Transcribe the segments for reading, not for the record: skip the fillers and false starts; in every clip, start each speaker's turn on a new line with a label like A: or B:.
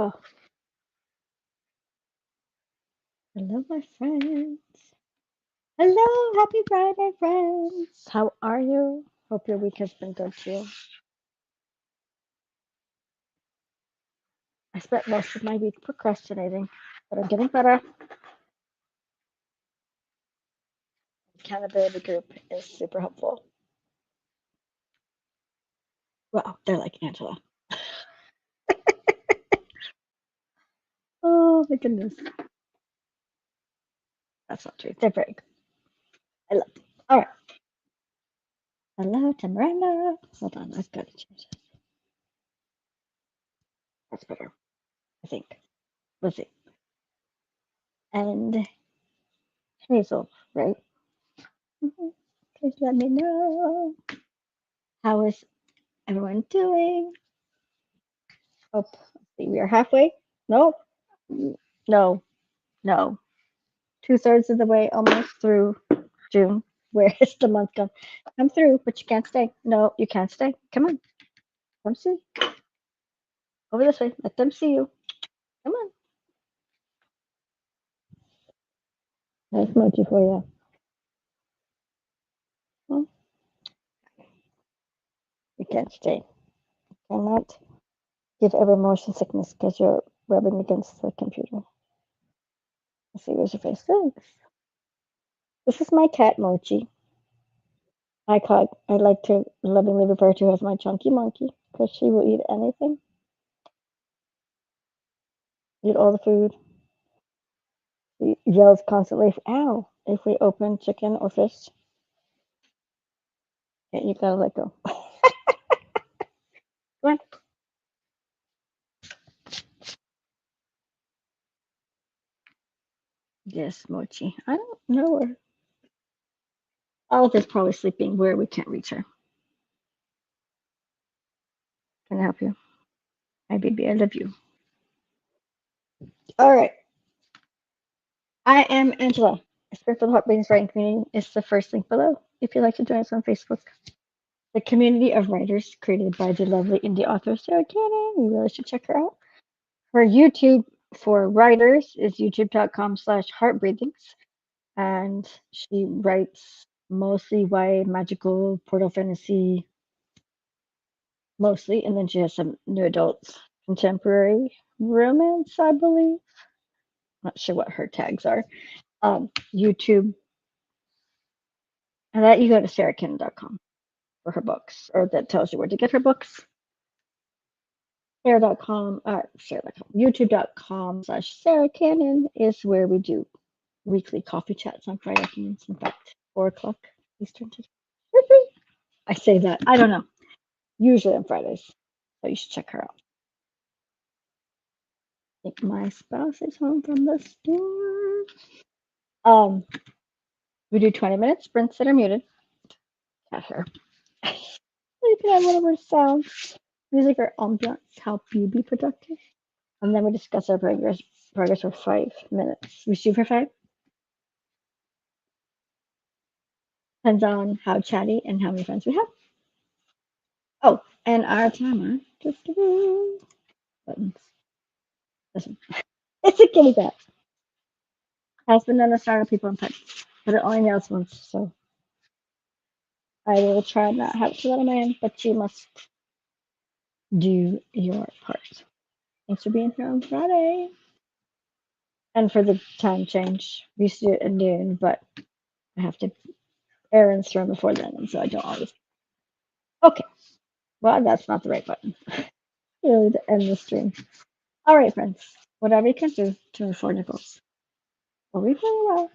A: Oh, hello, my friends. Hello, happy Friday, friends. How are you? Hope your week has been good to you. I spent most of my week procrastinating, but I'm getting better. Accountability group is super helpful. Well, they're like Angela. Oh my goodness, that's not true. They're very good. I love them. All right. Hello, Tamaranda. Hold on, I've got to change it. That's better, I think. Let's see. And Hazel, right? Please let me know. How is everyone doing? Oh, let's see, we are halfway. Nope. No, no. 2/3 of the way almost through June. Where is the month gone? I'm through, but you can't stay. No, you can't stay. Come on. Come see. Over this way. Let them see you. Come on. Nice mochi for you. Well, you can't stay. Cannot give every motion sickness because you're rubbing against the computer. Let's see, where's your face? Thanks. This is my cat Mochi. I like to lovingly refer to her as my chunky monkey because she will eat anything, eat all the food. She yells constantly, ow, if we open chicken or fish. Yeah, you gotta let go. Come on. Yes, Mochi. I don't know her. Olive is probably sleeping where we can't reach her. Can I help you? Hi, baby. I love you. All right. I am Angela. Springfield Heart Brains Writing Community is the first link below if you'd like to join us on Facebook. The community of writers created by the lovely indie author Sarah Cannon. You really should check her out. Her YouTube for writers is youtube.com/heartbreathings. And she writes mostly YA, magical, portal fantasy, mostly. And then she has some new adults, contemporary romance, I believe. Not sure what her tags are. YouTube. And that you go to sarahcannon.com for her books, or that tells you where to get her books. Sarah.com, youtube.com/Sarah Cannon is where we do weekly coffee chats on Friday afternoons. In fact, 4 o'clock Eastern today. I say that. I don't know. Usually on Fridays. So you should check her out. I think my spouse is home from the store. We do 20-minute sprints that are muted. Cat hair. You can have whatever sounds, music, or ambiance help you be productive. And then we discuss our progress for 5 minutes. We shoot for 5. Depends on how chatty and how many friends we have. Oh, and our timer. Just buttons. Listen. It's a kitty cat. Has been known to startle people and pets, but it only meows once, so I will try not have it too loud on my end, but you must do your part. Thanks for being here on Friday. And for the time change, we used to do it at noon, but I have to errands run before then, and so I don't always. Okay, well, that's not the right button. Really, to end the stream. All right, friends, whatever you can do to move forward, Nichols. Well, we very well.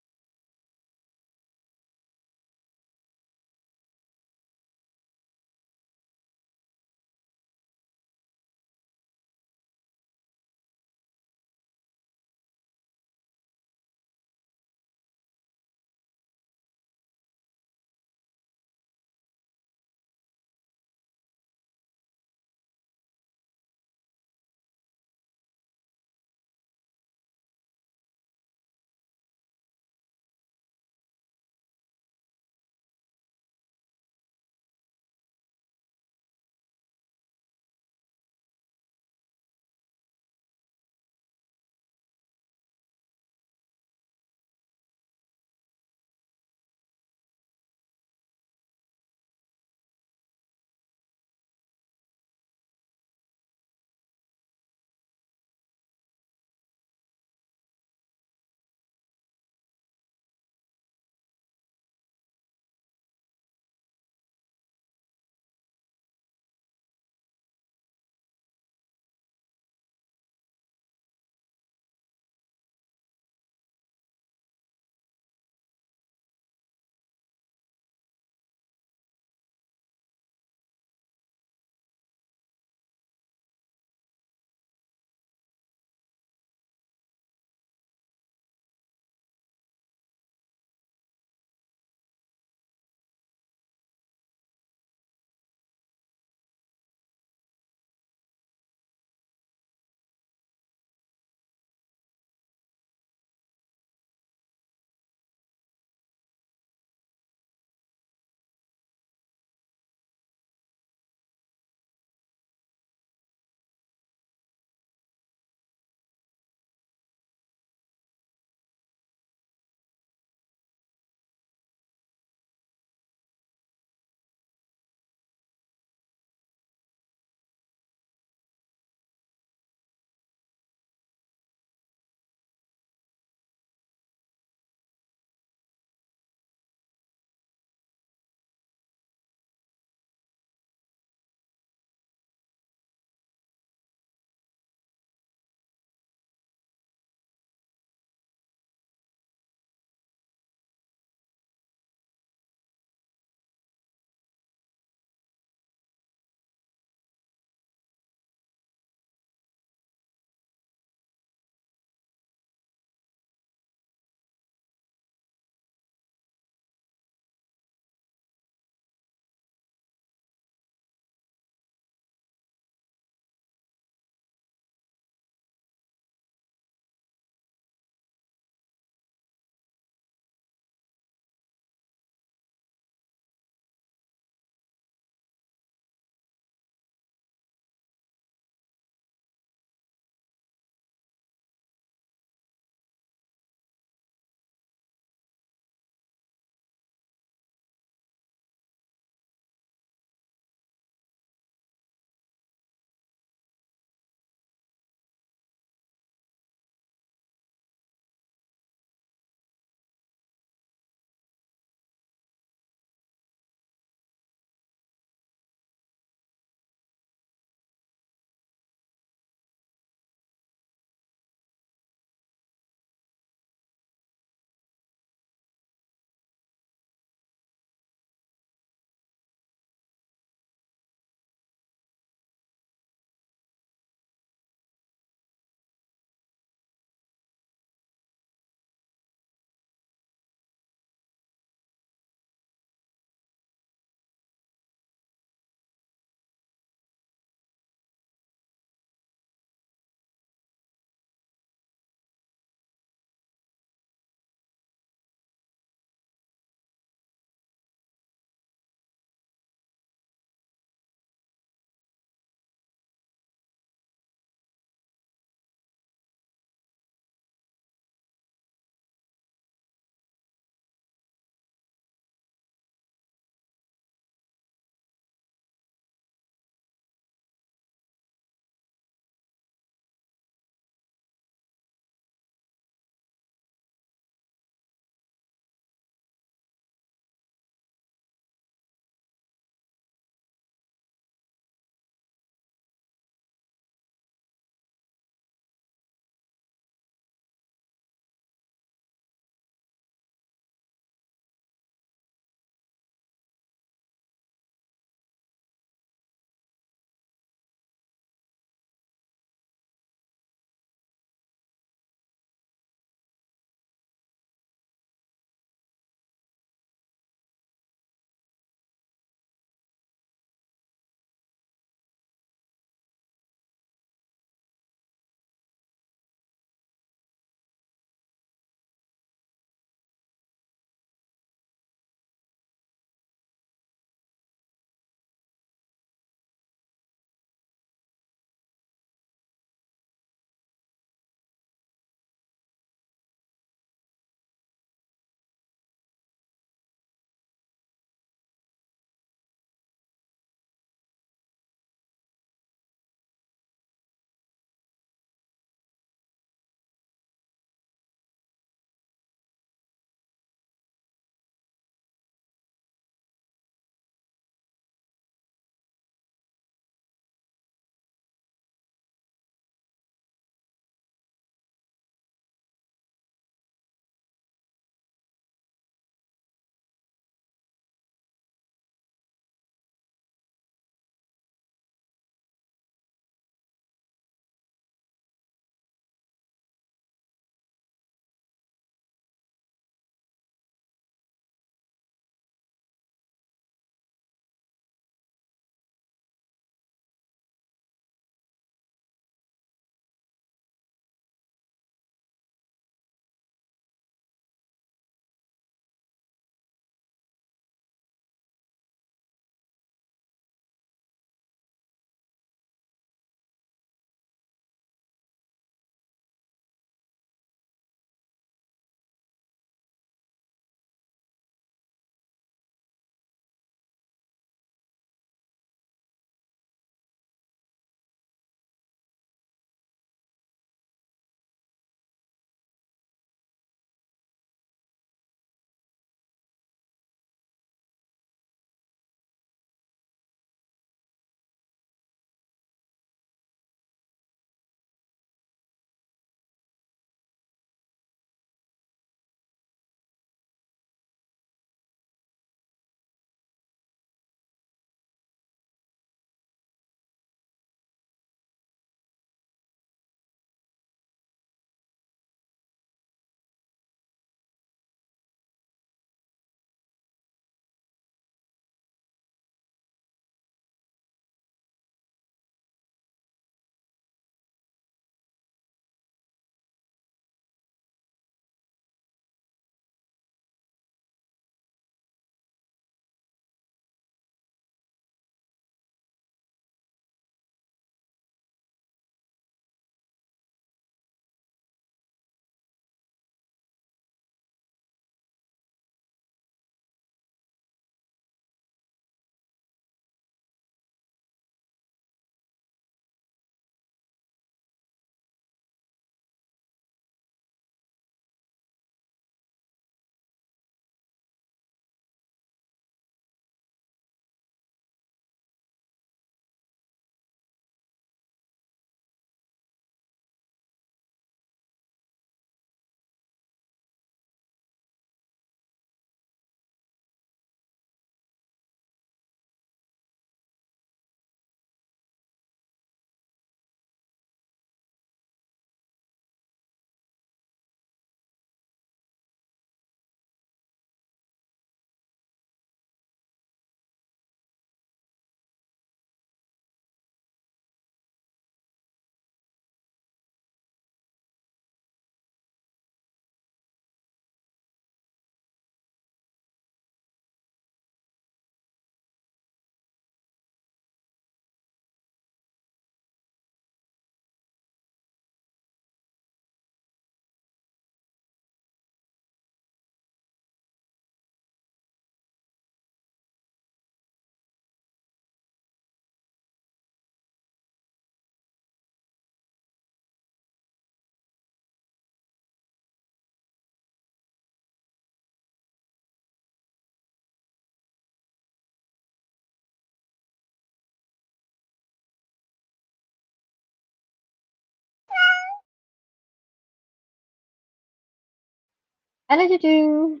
A: do.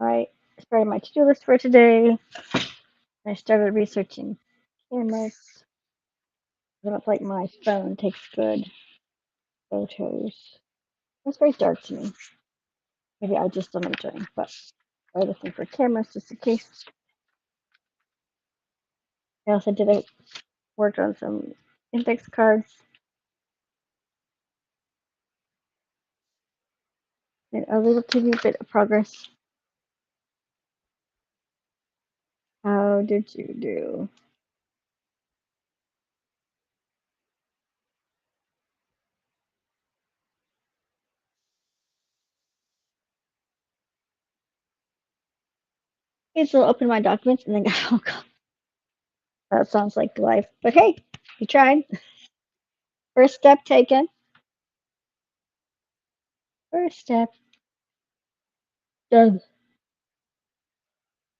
A: I started my to-do list for today. I started researching cameras. I don't like my phone takes good photos. It's very dark to me. Maybe I just don't enjoy them, but I'm looking for cameras just in case. I also did a work on some index cards and a little teeny bit of progress. How did you do? Okay, so I'll open my documents and then go, oh god, that sounds like life. But hey, you tried. First step taken. First step done.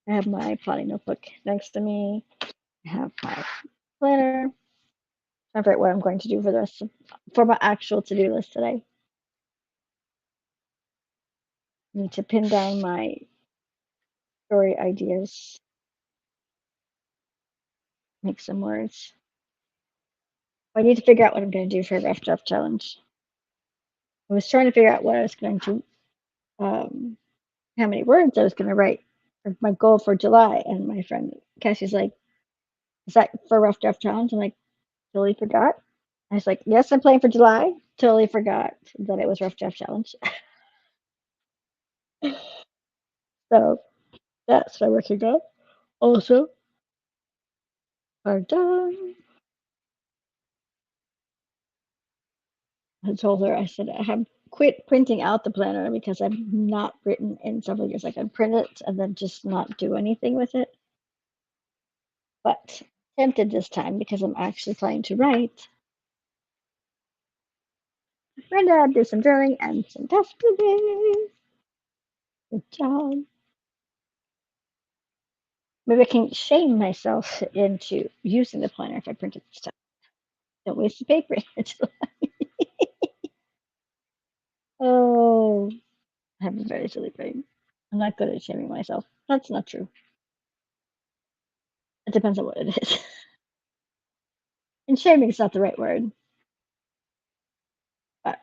A: I have my plotting notebook next to me. I have my planner. I forget what I'm going to do for the rest of, for my actual to-do list today. I need to pin down my story ideas. Make some words. I need to figure out what I'm going to do for a rough draft challenge. I was trying to figure out what I was going to, how many words I was going to write for my goal for July. And my friend Cassie's like, "Is that for a rough draft challenge?" I'm like, "Totally forgot." I was like, "Yes, I'm playing for July." Totally forgot that it was rough draft challenge. So that's what I'm working on. Also, are done. I told her, I said, I have quit printing out the planner because I've not written in several years. I can print it and then just not do anything with it. But tempted this time because I'm actually planning to write. Brenda, do some drawing and some desk today. Good job. Maybe I can shame myself into using the planner if I print it this time. Don't waste the paper. Oh, I have a very silly brain. I'm not good at shaming myself. That's not true. It depends on what it is. And shaming is not the right word. But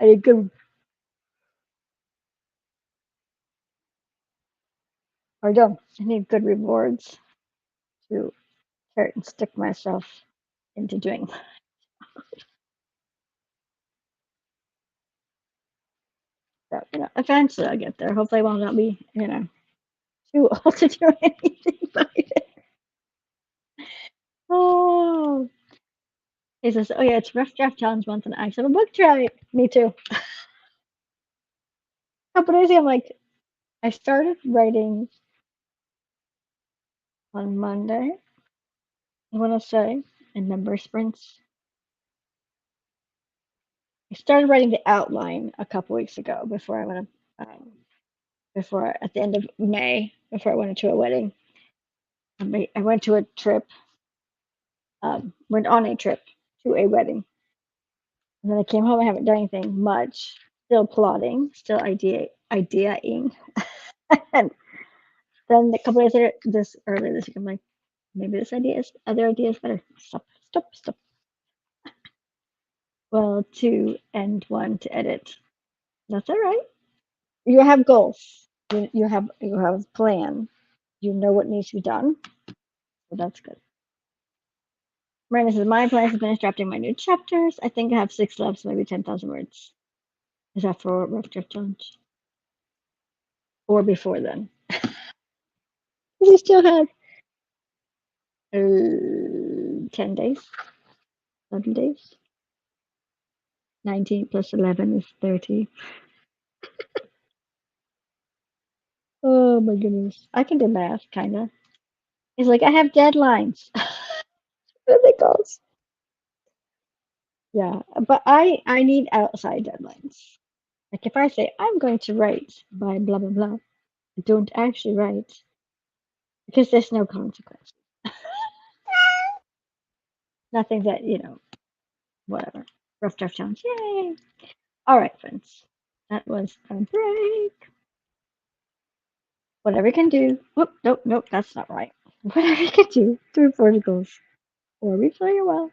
A: I need good pardon. I need good rewards to carrot and stick myself into doing. So, eventually I'll get there. Hopefully I will not be, too old to do anything about it. Oh, he says, "Oh yeah, it's rough draft challenge month, and I actually have a book try." Me too. A couple days ago, I'm like, I started writing on Monday. I want to say in number sprints. I started writing the outline a couple weeks ago before I went, before at the end of May, before I went to a wedding. I went to a trip, went on a trip to a wedding, and then I came home. I haven't done anything much. Still plotting, still ideating, and then a couple days later, earlier this week, I'm like, maybe this other idea is better. Stop, stop, stop. Well, two and one to edit. That's all right. You have goals. You have a plan. You know what needs to be done. So that's good. Miranda says, my plan is to finish drafting my new chapters. I think I have 6 left, so maybe 10,000 words. Is that for rough draft challenge? Or before then? We still have 10 days, 11 days. 19 plus 11 is 30. Oh my goodness. I can do math, kind of. It's like, I have deadlines. What are they called? Yeah, but I need outside deadlines. Like if I say I'm going to write by blah blah blah, I don't actually write because there's no consequence. Nothing that, whatever. Rough draft challenge. Yay! All right, friends. That was a break. Whatever you can do. Whoop, nope, nope, that's not right. Whatever you can do to report your goals or refill your well.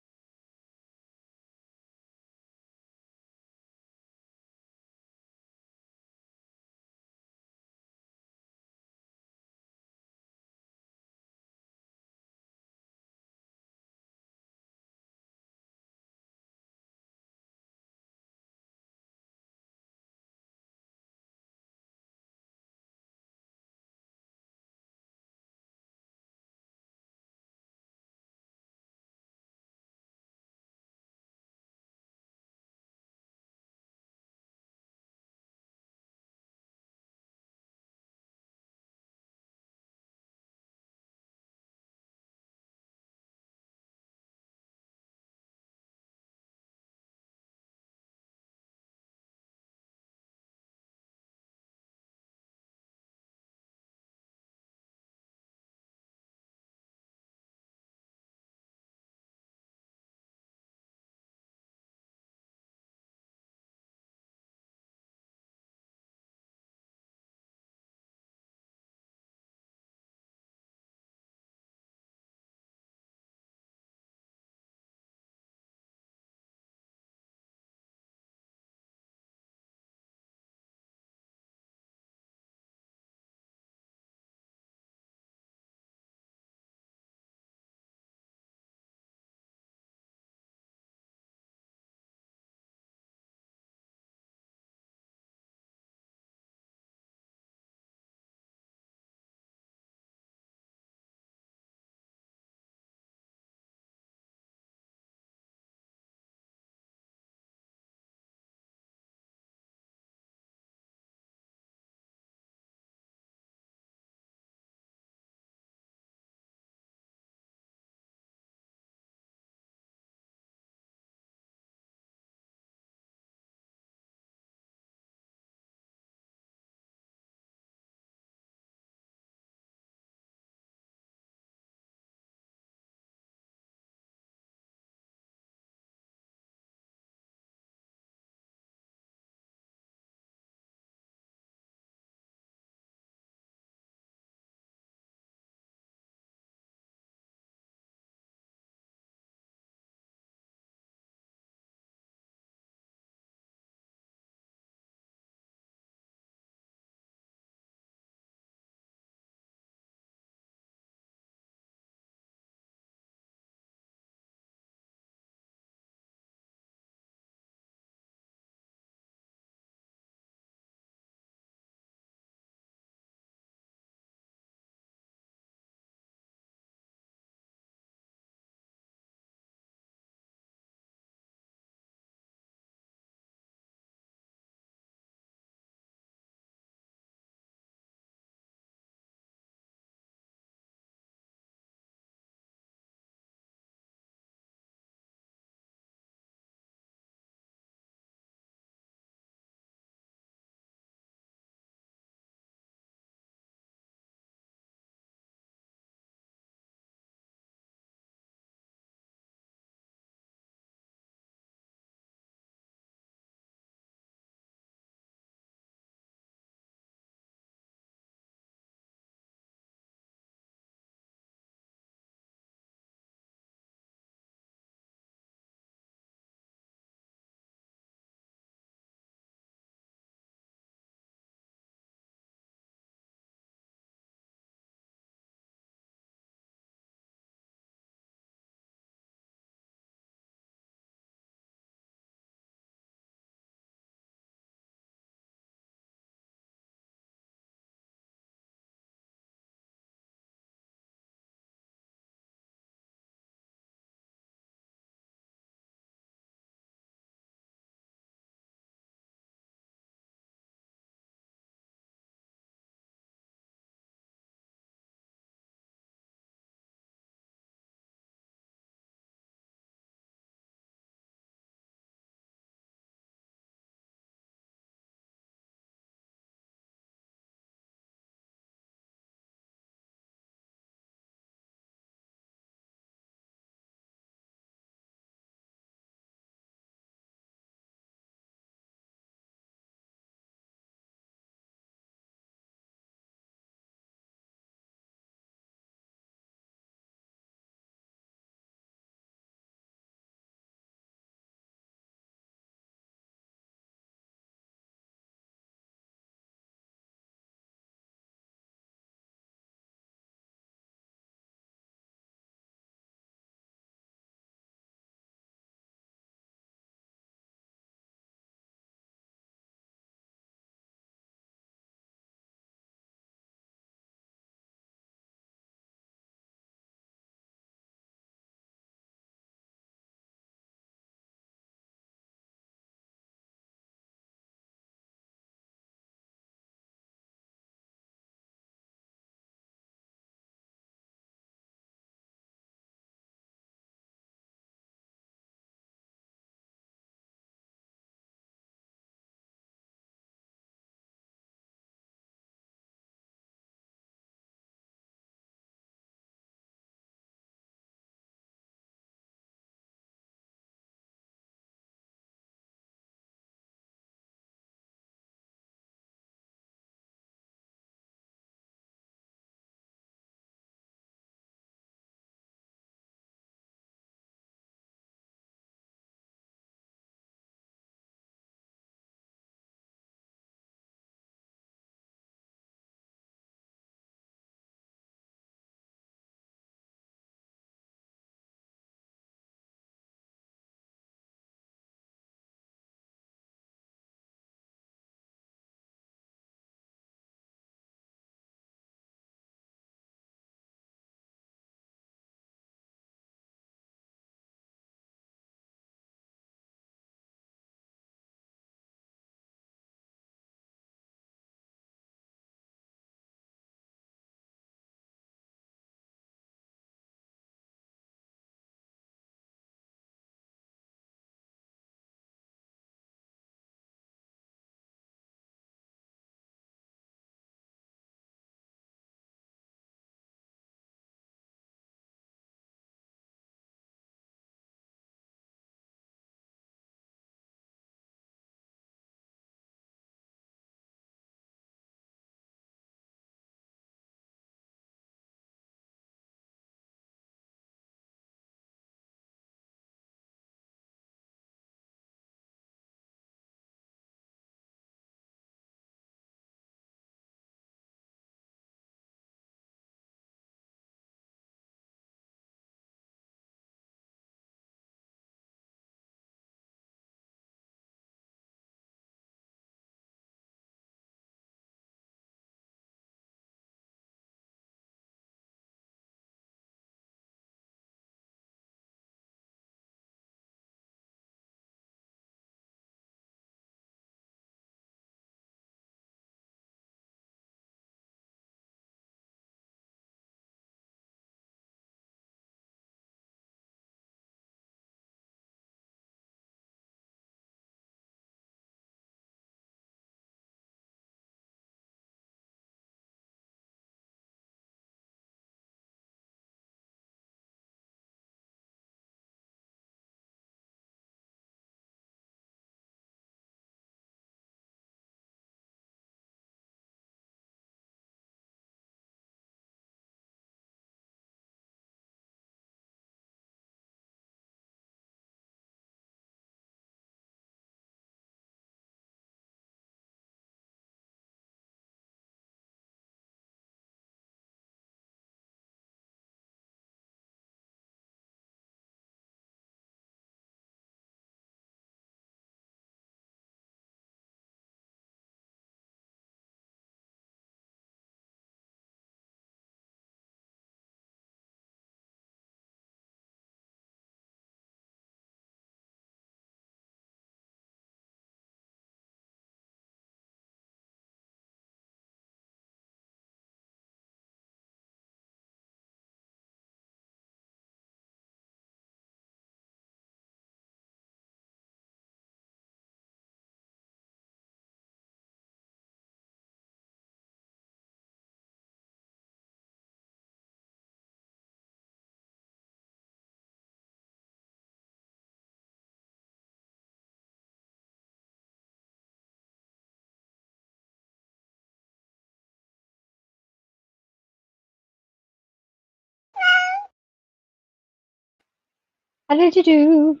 A: How did you do?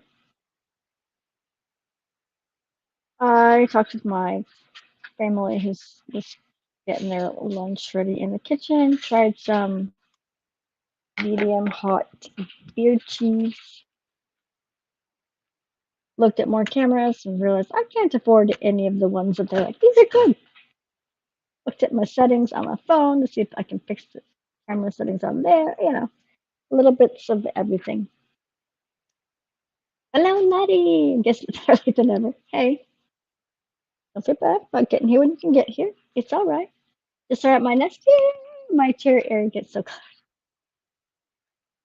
A: I talked with my family who's just getting their lunch ready in the kitchen. Tried some medium hot beer cheese. Looked at more cameras and realized I can't afford any of the ones that they're like, these are good. Looked at my settings on my phone to see if I can fix the camera settings on there, little bits of everything. Hello, Maddie. Guess it's earlier than ever. Hey, don't feel bad about getting here when you can get here. It's all right. Just start at my nest. Yay! My chair area gets so cold.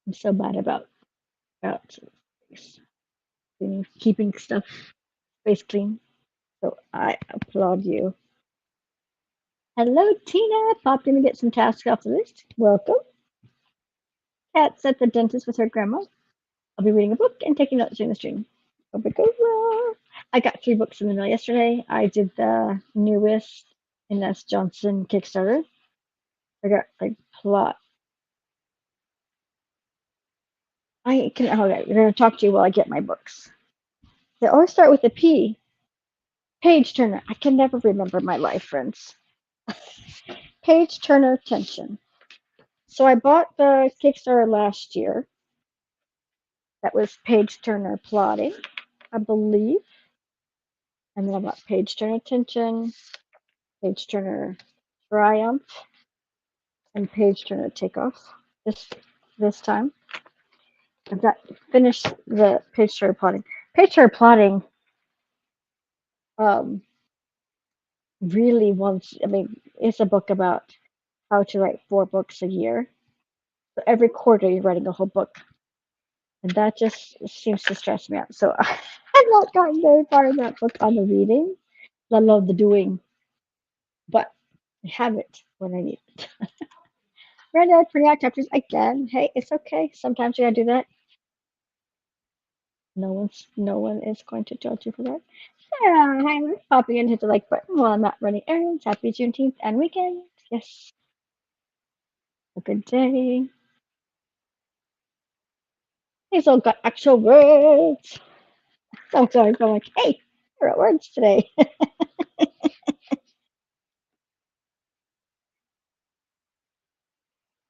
A: I'm so bad about keeping stuff space clean. So I applaud you. Hello, Tina. Popped in to get some tasks off the list. Welcome. Cat's at the dentist with her grandma. I'll be reading a book and taking notes during the stream. Hope it goes well. I got 3 books in the mail yesterday. I did the newest Ines Johnson Kickstarter. I got like plot. Okay, we're gonna talk to you while I get my books. They always start with a P. Page Turner. I can never remember my life, friends. Page Turner Tension. So I bought the Kickstarter last year. That was Page Turner Plotting, I believe. And then I bought Page Turner Tension, Page Turner Triumph, and Page Turner Takeoff. This time, I've got finished the Page Turner Plotting. Page Turner Plotting um, really wants. I mean, it's a book about how to write 4 books a year. So every quarter, you're writing a whole book, and that just seems to stress me out. So I've not gotten very far in that book on the reading, let alone the doing. But I have it when I need it. Granddad, printing out chapters again. Hey, it's okay. Sometimes you gotta do that. No one is going to judge you for that. Yeah, hi, we're popping in, hit the like button while I'm not running errands. Happy Juneteenth and weekend. Yes, a good day. These all got actual words. Sometimes I'm like, hey, I wrote words today.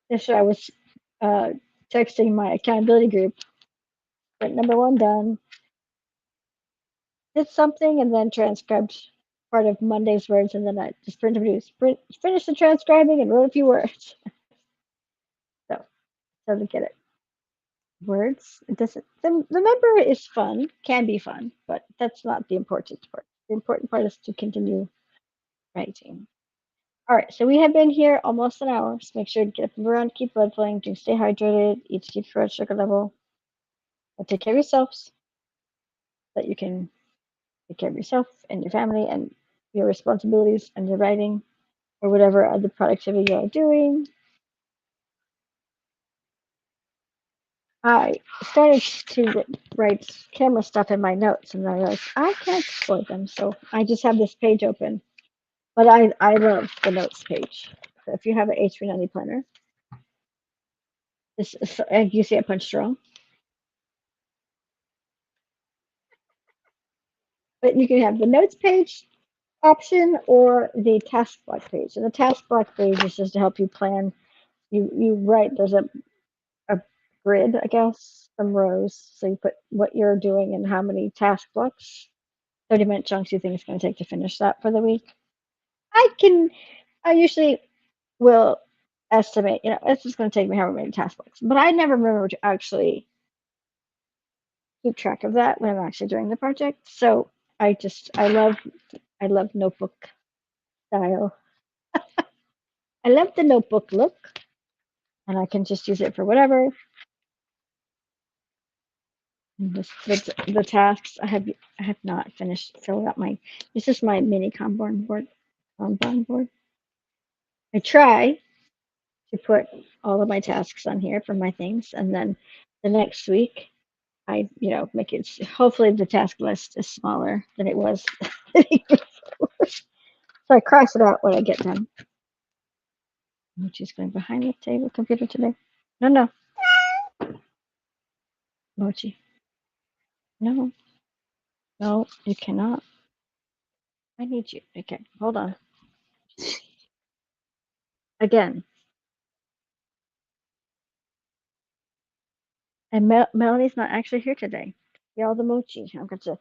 A: Yesterday I was uh, texting my accountability group. But number 1 done. Did something and then transcribed part of Monday's words, and then I just finished the transcribing and wrote a few words. So doesn't get it. Words. It doesn't. The number is fun, can be fun, but that's not the important part. The important part is to continue writing. All right, so we have been here almost an hour. So make sure to get up and around, keep blood flowing, drink, stay hydrated, eat to keep your blood sugar level, and take care of yourselves so that you can take care of yourself and your family and your responsibilities and your writing or whatever other productivity you're doing. I started to write camera stuff in my notes, and I realized I can't exploit them, so I just have this page open. But I love the notes page. So if you have an H390 planner, this is, you see I punched wrong, but you can have the notes page option or the task block page. And the task block page is just to help you plan. You write. There's a grid, I guess, some rows. So you put what you're doing and how many task blocks, 30-minute chunks you think it's going to take to finish that for the week. I usually will estimate, it's just going to take me however many task blocks. But I never remember to actually keep track of that when I'm actually doing the project. So I love notebook style. I love the notebook look, and I can just use it for whatever. The tasks I have not finished filling out my. This is my mini Kanban board. I try to put all of my tasks on here for my things, and then the next week I make it. Hopefully the task list is smaller than it was. So I cross it out when I get done. Mochi's going behind the table computer today. No, Mochi. No, no, you cannot. I need you. Okay, hold on. Again. And Melanie's not actually here today. Y'all the mochi. I'm going to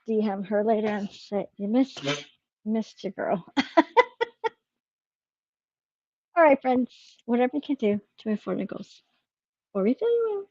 A: DM her later and say, you missed your girl. All right, friends. Whatever you can do to move forward goals. Or we tell you will.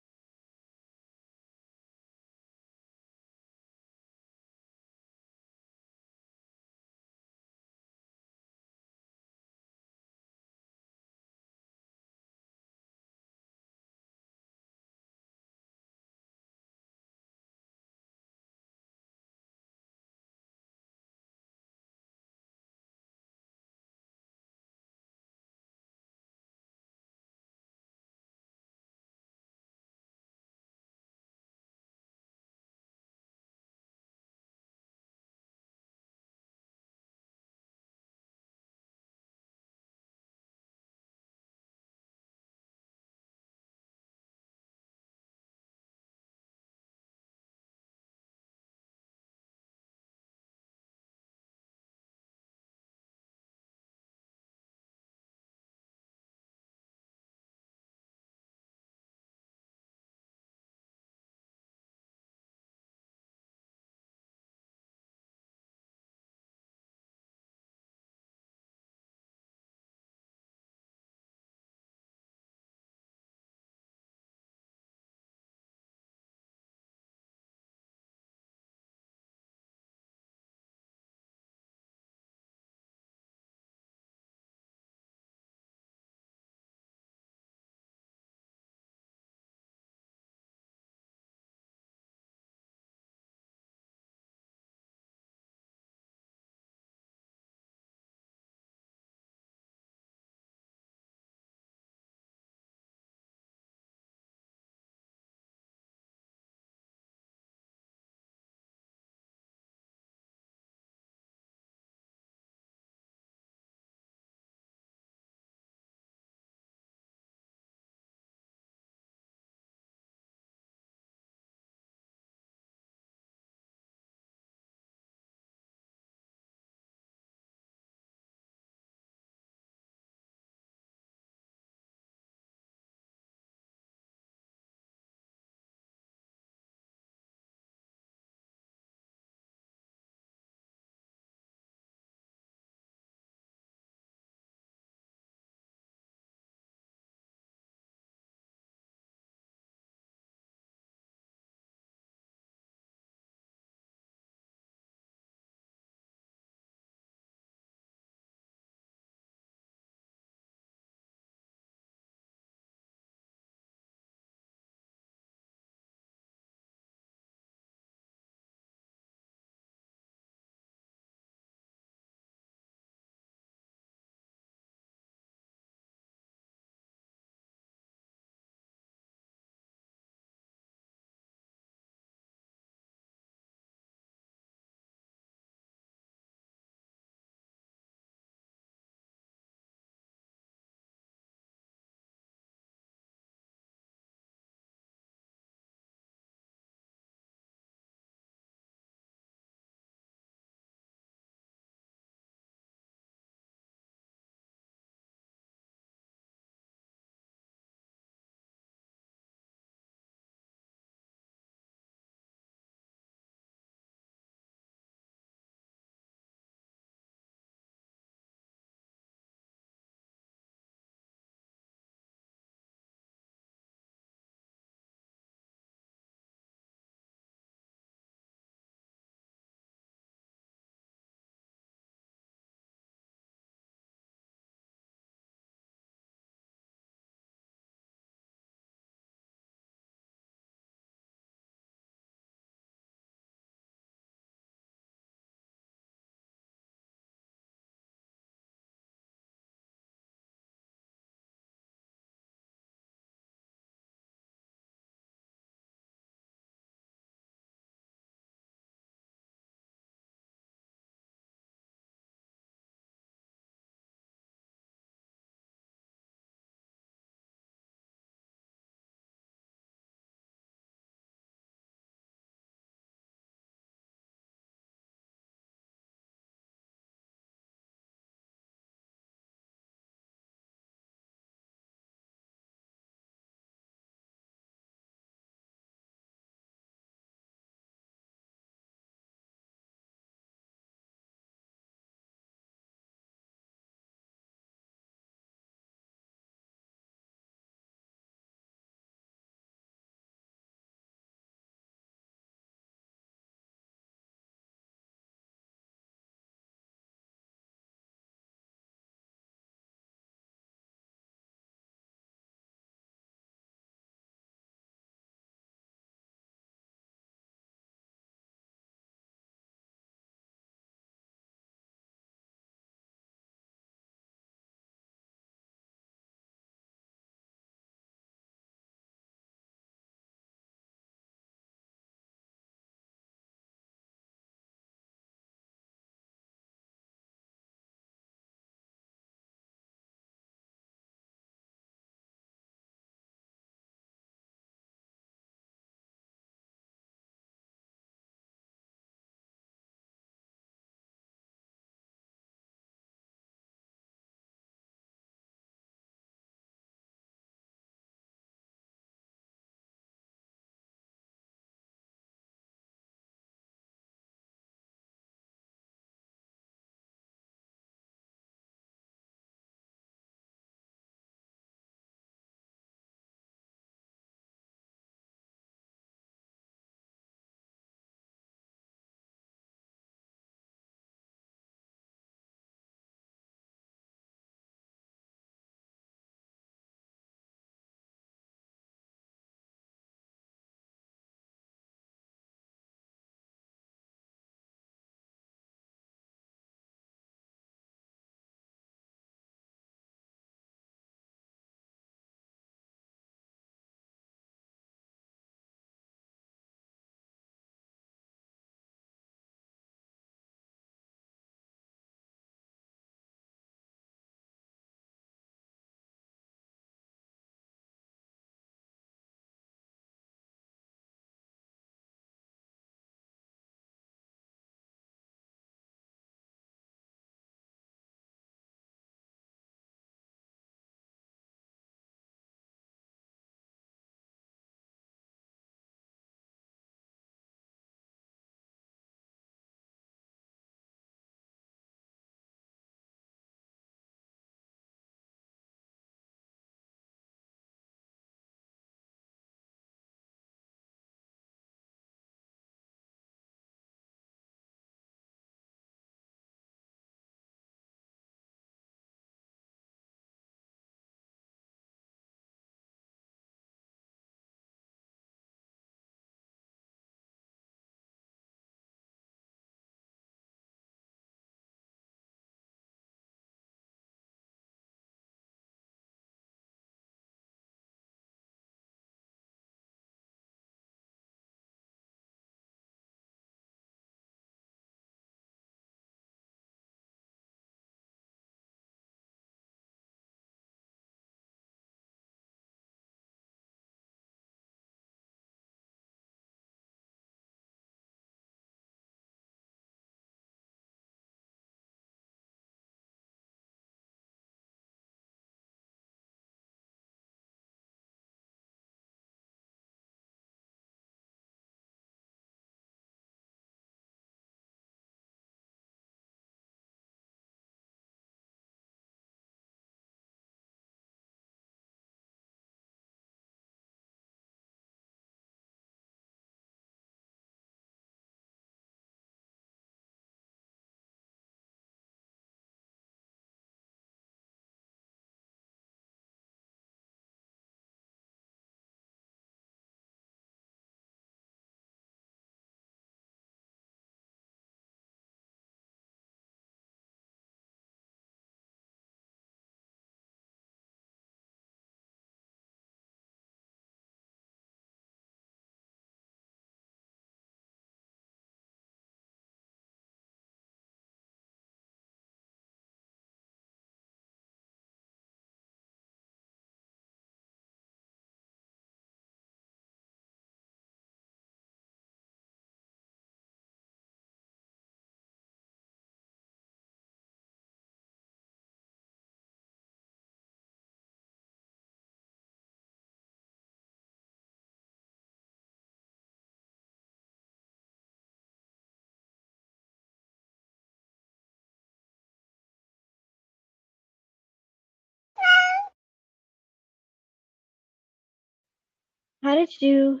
A: How did you do?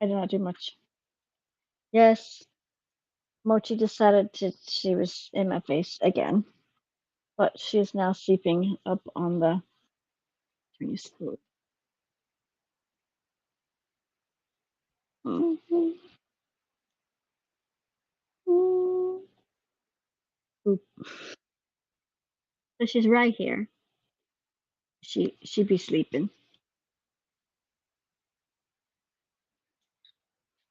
A: I did not do much. Yes, Mochi decided to she was in my face again, but she is now sleeping up on the Chinese food. Mhm. Mm. Oop. So she's right here. She be sleeping.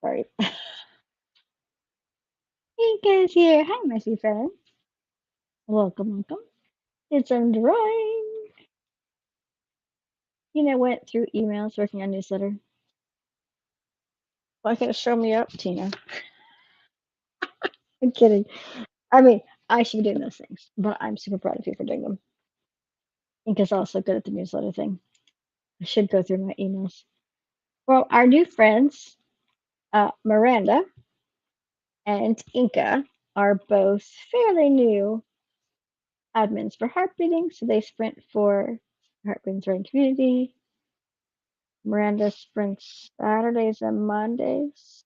A: Sorry. Hey guys here. Hi, my sweet friend. Welcome, welcome. It's Drawing. Went through emails working on newsletter. Why can't show me up, Tina? I'm kidding. I mean, I should be doing those things, but I'm super proud of you for doing them. Inka's also good at the newsletter thing. I should go through my emails. Well, our new friends, Miranda and Inka, are both fairly new admins for Heartbeating, so they sprint for Heartbeating's Writing Community. Miranda sprints Saturdays and Mondays,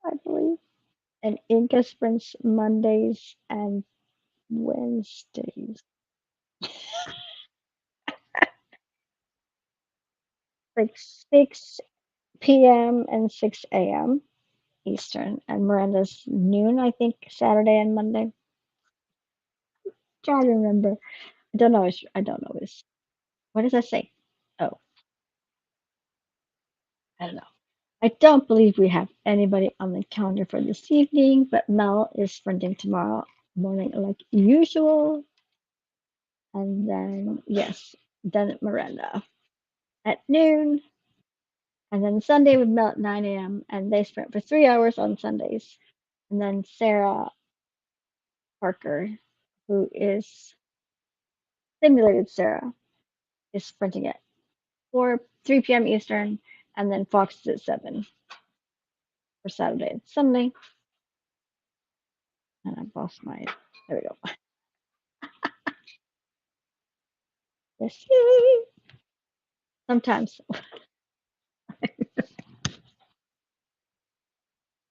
A: I believe, and Inka sprints Mondays and Wednesdays. Like 6 p.m. and 6 a.m. Eastern, and Miranda's noon, I think, Saturday and Monday. Trying to remember. I don't know. I don't know. What does that say? Oh, I don't know. I don't believe we have anybody on the calendar for this evening, but Mel is sprinting tomorrow morning like usual. And then, yes, then Miranda at noon. And then Sunday with Mel at 9 a.m. And they sprint for 3 hours on Sundays. And then Sarah Parker, who is Simulated Sarah, is sprinting at 3 p.m. Eastern. And then Fox is at 7 for Saturday and Sunday. And I've lost my. There we go. Yes. Sometimes.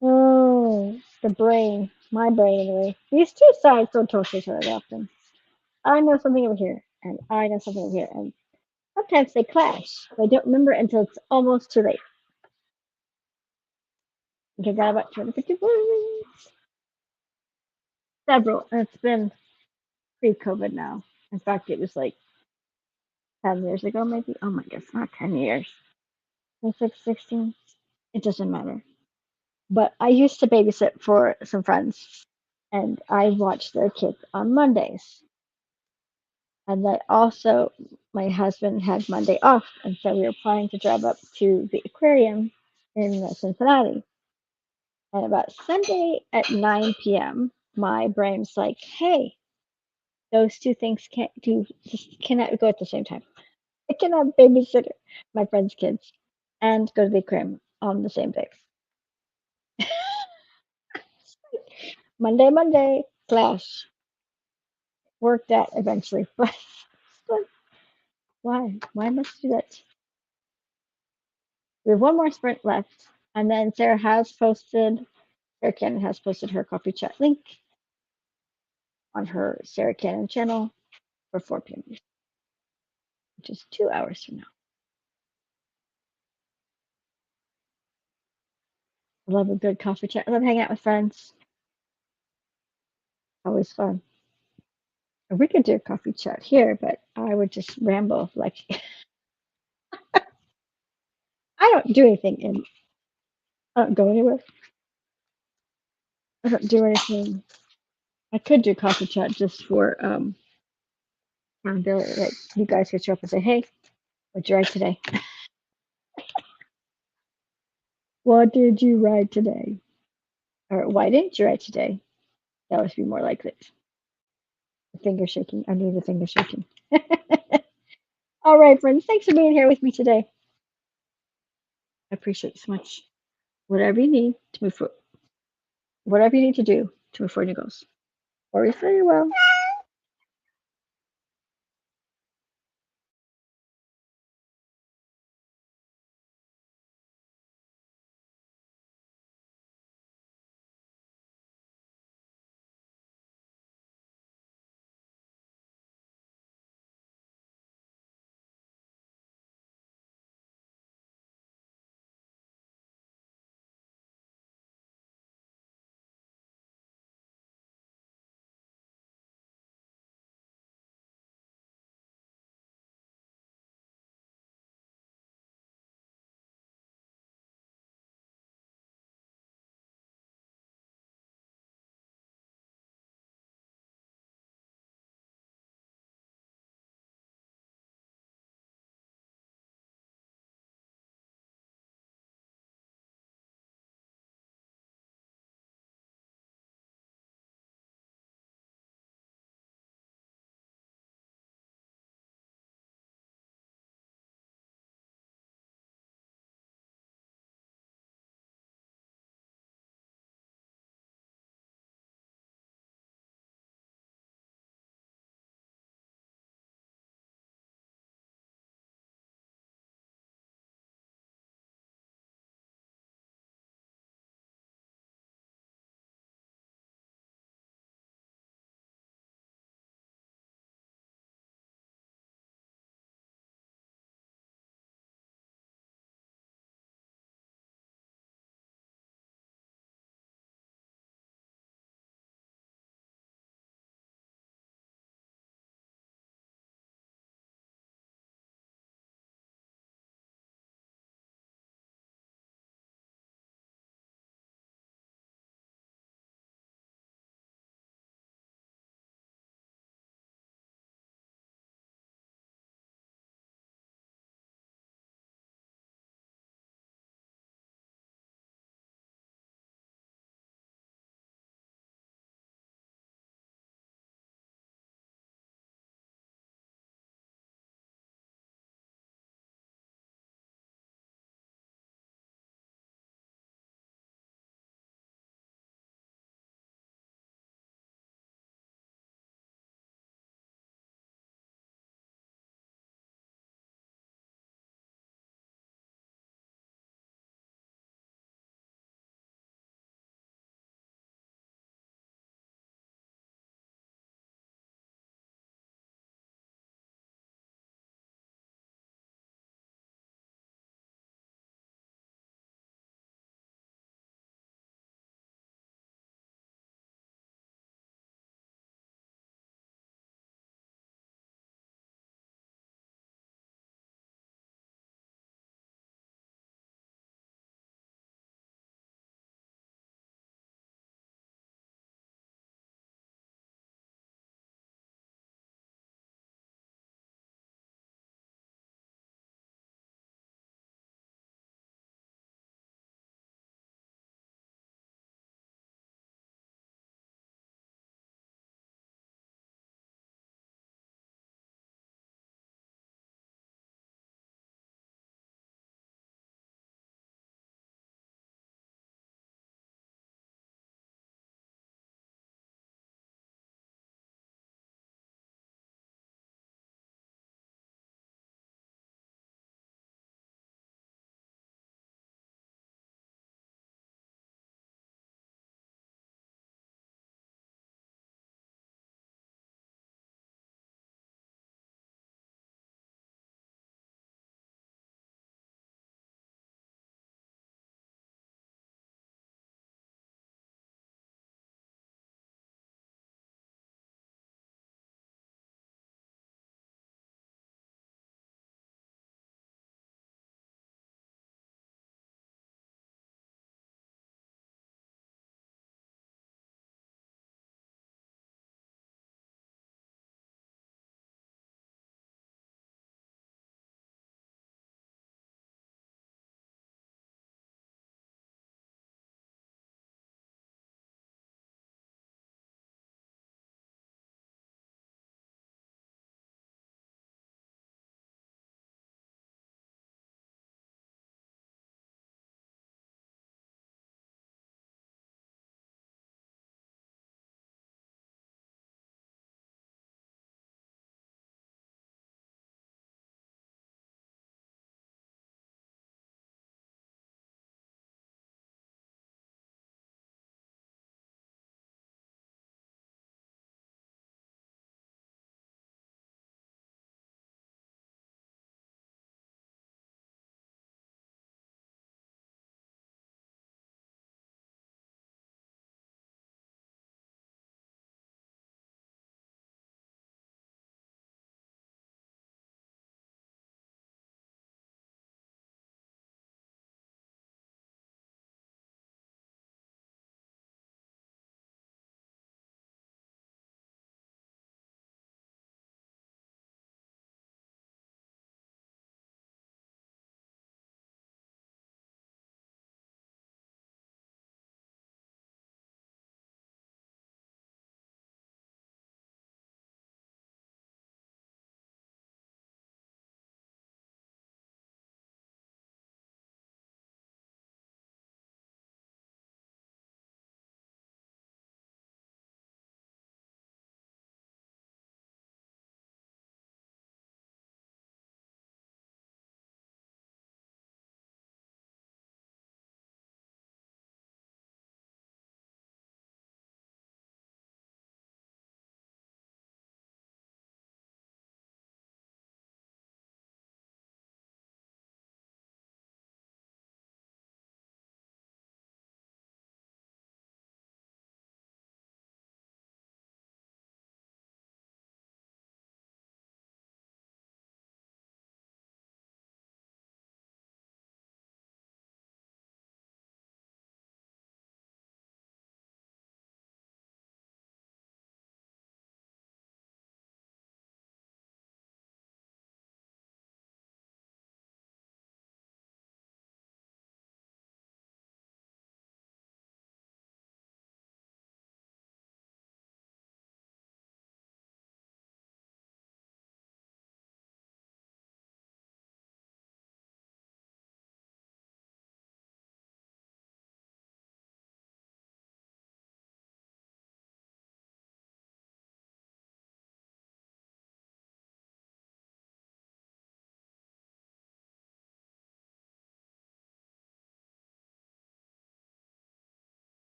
A: Oh, the brain. My brain, anyway. These two sides don't talk to each other often. I know something over here, and I know something over here, and sometimes they clash. But I don't remember until it's almost too late. Okay, got about 250 words. Several, and it's been pre-COVID now. In fact, it was like 10 years ago, maybe. Oh my gosh, not 10 years. 16. It doesn't matter. But I used to babysit for some friends, and I watched their kids on Mondays. And then also, my husband had Monday off, and so we were planning to drive up to the aquarium in Cincinnati. And about Sunday at 9 p.m., my brain's like, "Hey, those two things just cannot go at the same time. I cannot babysit my friend's kids and go to the aquarium on the same day." Monday, clash. Worked out eventually, but why? Why must I do that? We have one more sprint left, and then Sarah Cannon has posted her coffee chat link on her Sarah Cannon channel for 4 p.m., which is 2 hours from now. I love a good coffee chat. I love hanging out with friends. Always fun. We could do a coffee chat here, but I would just ramble. Like, I don't do anything and I don't go anywhere. I don't do anything. I could do coffee chat just for accountability. Like, you guys could show up and say, "Hey, what'd you write today? What did you write today? Or why didn't you write today?" That would be more like it. The finger shaking. I need the finger shaking. All right, friends. Thanks for being here with me today. I appreciate it so much. Whatever you need to move forward, whatever you need to do to move forward your goals. Always very well.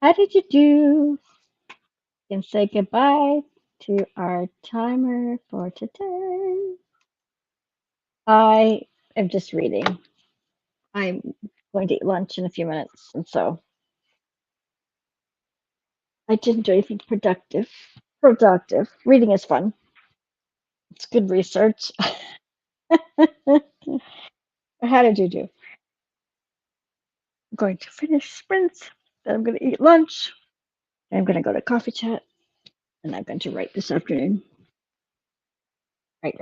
A: How did you do? And say goodbye to our timer for today. I am just reading. I'm going to eat lunch in a few minutes, and so I didn't do anything productive. Productive. Reading is fun. It's good research. How did you do? I'm going to finish sprints, then I'm going to eat lunch, then I'm going to go to coffee chat, and I'm going to write this afternoon. Right.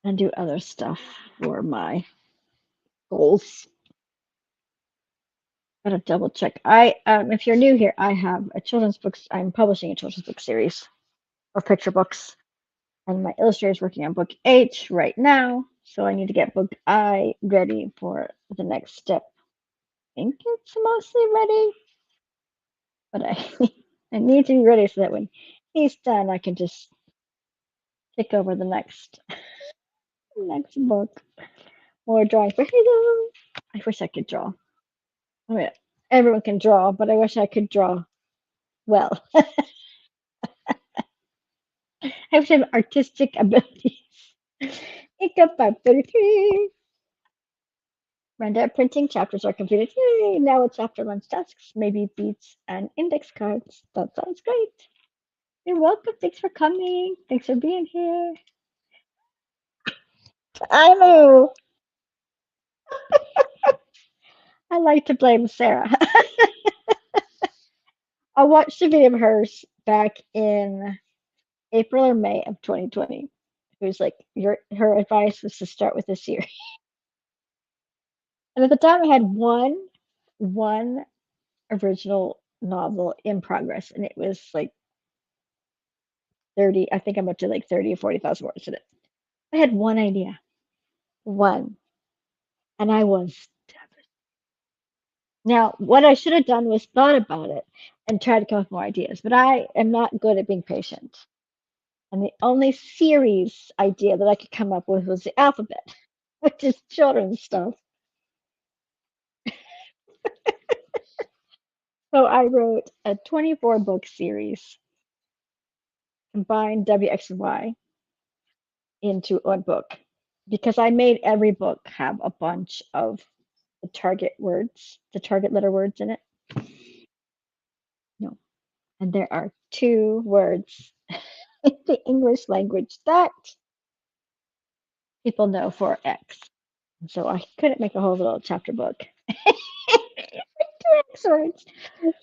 A: And do other stuff for my goals. Gotta double check. If you're new here, I have a children's books. I'm publishing a children's book series of picture books, and my illustrator is working on book H right now. So I need to get book I ready for the next step. I think it's mostly ready, but I need to be ready so that when he's done, I can just kick over the next book. More drawing for Hazel. I wish I could draw. I mean, everyone can draw, but I wish I could draw well. I wish I have artistic abilities. Ink up 533. Random printing chapters are completed. Yay! Now it's after lunch tasks, maybe beats and index cards. That sounds great. You're welcome. Thanks for coming. Thanks for being here. I know. I like to blame Sarah. I watched a video of hers back in April or May of 2020. It was like her advice was to start with a series. And at the time, I had one original novel in progress, and it was like 30. I think I'm up to like 30 or 40,000 words in it. I had one idea, one, and I was devastated. Now, what I should have done was thought about it and tried to come up with more ideas, but I am not good at being patient. And the only series idea that I could come up with was the alphabet, which is children's stuff. So I wrote a 24 book series, combined W, X, and Y into one book because I made every book have a bunch of the target words, the target letter words in it. No. And there are two words in the English language that people know for X. So I couldn't make a whole little chapter book. Two X words.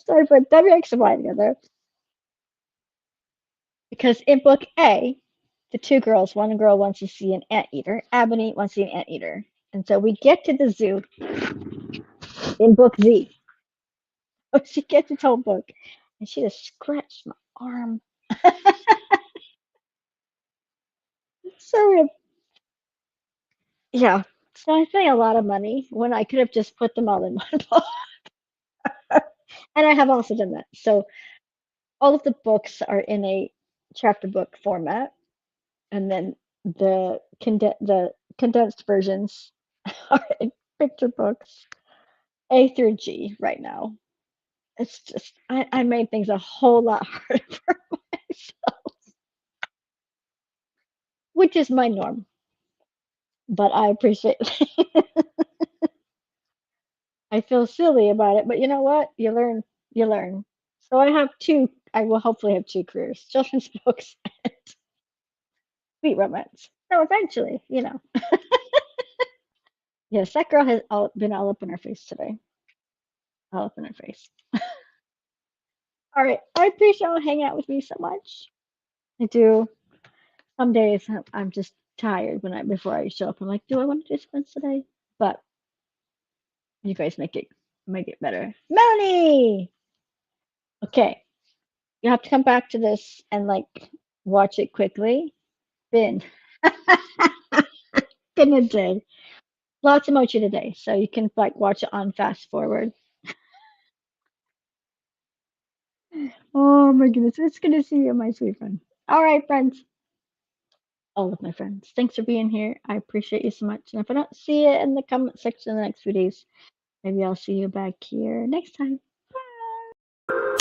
A: So I put W, X, and Y together. Because in book A, the two girls, one girl wants to see an anteater, Ebony wants to see an anteater. And so we get to the zoo in book Z. Oh, she gets this whole book and she just scratched my arm. So yeah. So I pay a lot of money when I could have just put them all in one book. And I have also done that. So all of the books are in a chapter book format, and then the condensed versions are in picture books A through G right now. It's just I made things a whole lot harder for myself, which is my norm. But I appreciate I feel silly about it, but you know what? You learn. So I will hopefully have two careers, children's books and sweet romance. So eventually, Yes, that girl has been all up in her face today. All up in her face. All right. I appreciate y'all hanging out with me so much. I do. Some days I'm just tired before I show up. I'm like, do I want to do sprints today? But you guys make it better. Melanie! Okay. You have to come back to this and like watch it quickly. Bin. Bin a day. Lots of mochi today. So you can like watch it on fast forward. Oh my goodness. It's good to see you, my sweet friend. All right, friends. all of my friends. Thanks for being here. I appreciate you so much. And if I don't see you in the comment section in the next few days, maybe I'll see you back here next time. Bye.